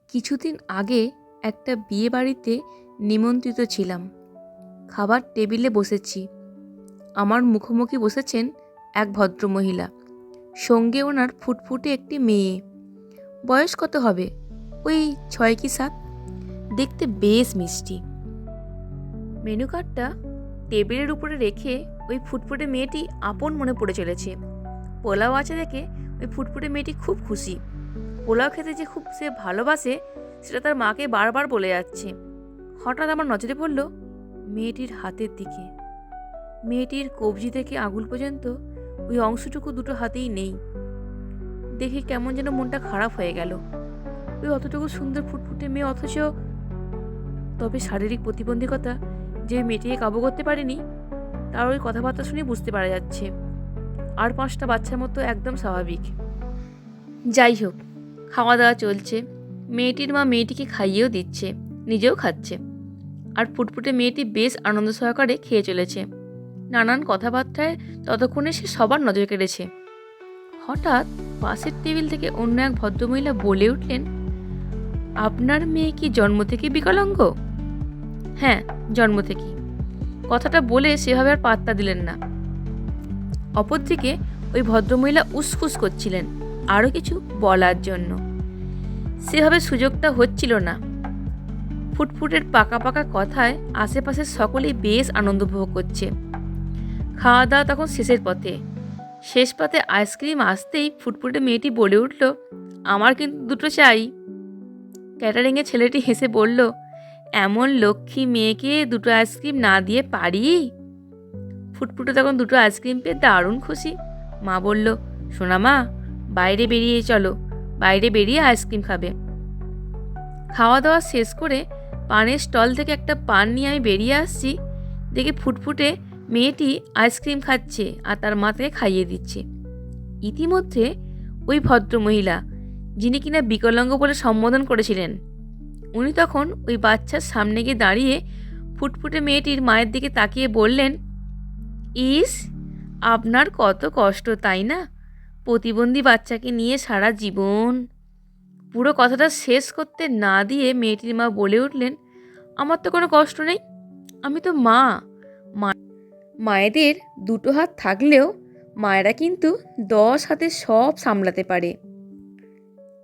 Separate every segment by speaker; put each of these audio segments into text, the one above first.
Speaker 1: কিছুদিন আগে একটা বিয়ে বাড়িতে নিমন্ত্রিত ছিলাম। খাবার টেবিলে বসেছি। আমার মুখোমুখি বসেছেন এক ভদ্রমহিলা, সঙ্গে ওনার ফুটফুটে একটি মেয়ে। বয়স কত হবে, ওই 6 কি 7। দেখতে বেশ মিষ্টি। মেনু কার্ডটা টেবিলের উপরে রেখে ওই ফুটফুটে মেয়েটি আপন মনে পড়ে চলেছে। পোলাও আছে দেখে ওই ফুটফুটে মেয়েটি খুব খুশি। পোলাও খেতে যে খুব সে ভালোবাসে সেটা তার মাকে বারবার বলে যাচ্ছে। হঠাৎ আমার নজরে পড়ল মেয়েটির হাতের দিকে। মেয়েটির কবজি থেকে আঙুল পর্যন্ত ওই অংশটুকু দুটো হাতেই নেই। দেখে কেমন যেন মনটা খারাপ হয়ে গেল। ওই অতটুকু সুন্দর ফুটফুটে মেয়ে, অথচ তবে শারীরিক প্রতিবন্ধকতা যে মেয়েটিকে কাবু করতে পারেনি, তার ওই কথাবার্তা শুনে বুঝতে পারা যাচ্ছে আর 5টা বাচ্চার মতো একদম স্বাভাবিক। যাই হোক, খাওয়া দাওয়া চলছে। মেয়েটির মা মেয়েটিকে খাইয়েও দিচ্ছে, নিজেও খাচ্ছে। আর ফুটফুটে মেয়েটি বেশ আনন্দ সহকারে খেয়ে চলেছে। নানান কথাবার্তায় ততক্ষণে সে সবার নজর কেড়েছে। হঠাৎ পাশের টেবিল থেকে অন্য এক ভদ্রমহিলা বলে উঠলেন, আপনার মেয়ে কি জন্ম থেকে বিকলাঙ্গ? হ্যাঁ, জন্ম থেকেই। কথাটা বলে সেভাবে আর পাত্তা দিলেন না। অপরদিকে ওই ভদ্রমহিলা উসখুস করছিলেন আরও কিছু বলার জন্য। সেভাবে সুযোগটা হচ্ছিল না। ফুটফুটের পাকা পাকা কথায় আশেপাশের সকলেই বেশ আনন্দ উপভোগ করছে। খাওয়া দাওয়া তখন শেষের পথে। শেষ পাতে আইসক্রিম আসতেই ফুটফুটে মেয়েটি বলে উঠল, আমার কিন্তু 2টো চাই। ক্যাটারিংয়ের ছেলেটি হেসে বলল, এমন লক্ষ্মী মেয়েকে 2টো আইসক্রিম না দিয়ে পারি? ফুটফুটে তখন 2টো আইসক্রিম পেয়ে দারুণ খুশি। মা বলল, সোনা মা, বাইরে বেরিয়ে চলো, বাইরে বেরিয়ে আইসক্রিম খাবে। খাওয়া দাওয়া শেষ করে পানের স্টল থেকে একটা পান নিয়ে আমি বেরিয়ে আসছি। দেখে ফুটফুটে মেয়েটি আইসক্রিম খাচ্ছে আর তার মা তাকে খাইয়ে দিচ্ছে। ইতিমধ্যে ওই ভদ্রমহিলা, যিনি কিনা বিকলাঙ্গ বলে সম্বোধন করেছিলেন, উনি তখন ওই বাচ্চার সামনে গিয়ে দাঁড়িয়ে ফুটফুটে মেয়েটির মায়ের দিকে তাকিয়ে বললেন, ইস, আপনার কত কষ্ট তাই না, প্রতিবন্ধী বাচ্চাকে নিয়ে সারা জীবন। পুরো কথাটা শেষ করতে না দিয়ে মেয়েটির মা বলে উঠলেন, আমার তো কোনো কষ্ট নেই, আমি তো মা। মায়েদের 2টো হাত থাকলেও মায়েরা কিন্তু 10 হাতে সব সামলাতে পারে।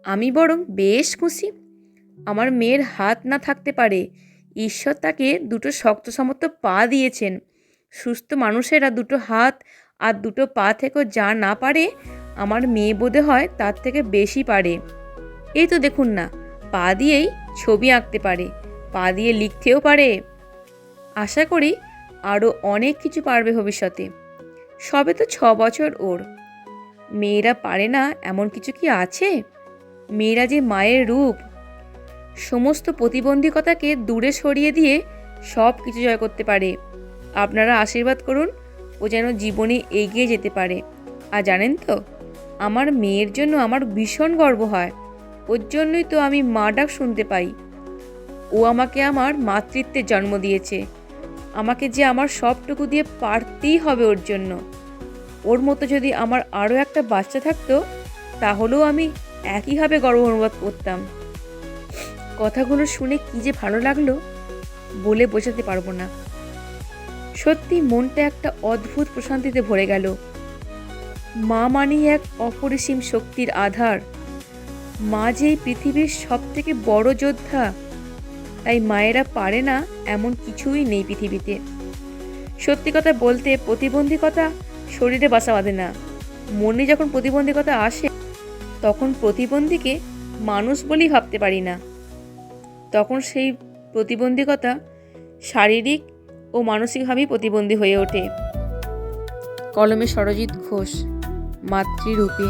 Speaker 1: আমি বরং বেশ খুশি আমার মেয়ের হাত না থাকতে পারে। ঈশ্বর তাকে 2টো শক্ত সমর্থ পা দিয়েছেন। সুস্থ মানুষেরা 2টো হাত আর 2টো পা থেকেও যা না পারে, আমার মেয়ে বোধে হয় তার থেকে বেশি পারে। এই তো দেখুন না, পা দিয়েই ছবি আঁকতে পারে, পা দিয়ে লিখতেও পারে। আশা করি আরও অনেক কিছু পারবে ভবিষ্যতে। সবে তো 6 বছর ওর। মেয়েরা পারে না এমন কিছু কি আছে? মেয়েরা যে মায়ের রূপ। সমস্ত প্রতিবন্ধকতাকে দূরে সরিয়ে দিয়ে সব কিছু জয় করতে পারে। আপনারা আশীর্বাদ করুন ও যেন জীবনে এগিয়ে যেতে পারে। আর জানেন তো, আমার মেয়ের জন্য আমার ভীষণ গর্ব হয়। ওর জন্যই তো আমি মা ডাক শুনতে পাই। ও আমাকে আমার মাতৃত্বের জন্ম দিয়েছে। আমাকে যে আমার সবটুকু দিয়ে পারতেই হবে ওর জন্য। ওর মতো যদি আমার আরও একটা বাচ্চা থাকতো, তাহলেও আমি একইভাবে গর্ব অনুভব করতাম। কথাগুলো শুনে কি যে ভালো লাগলো, বলে বোঝাতে পারবো না। সত্যি মনটা একটা অদ্ভুত প্রশান্তিতে ভরে গেল। মা মানেই এক অপরিসীম শক্তির আধার। মা যে এই পৃথিবীর সবথেকে বড় যোদ্ধা। তাই মায়েরা পারে না এমন কিছুই নেই পৃথিবীতে। সত্যি কথা বলতে, প্রতিবন্ধকতা শরীরে বাসা বাঁধে না। মনে যখন প্রতিবন্ধকতা আসে, তখন প্রতিবন্ধীকে মানুষ বলেই ভাবতে পারি না। তখন সেই প্রতিবন্ধকতা শারীরিক ও মানসিকভাবেই প্রতিবন্ধী হয়ে ওঠে। কলমে সরজিৎ ঘোষ, মাতৃরূপে।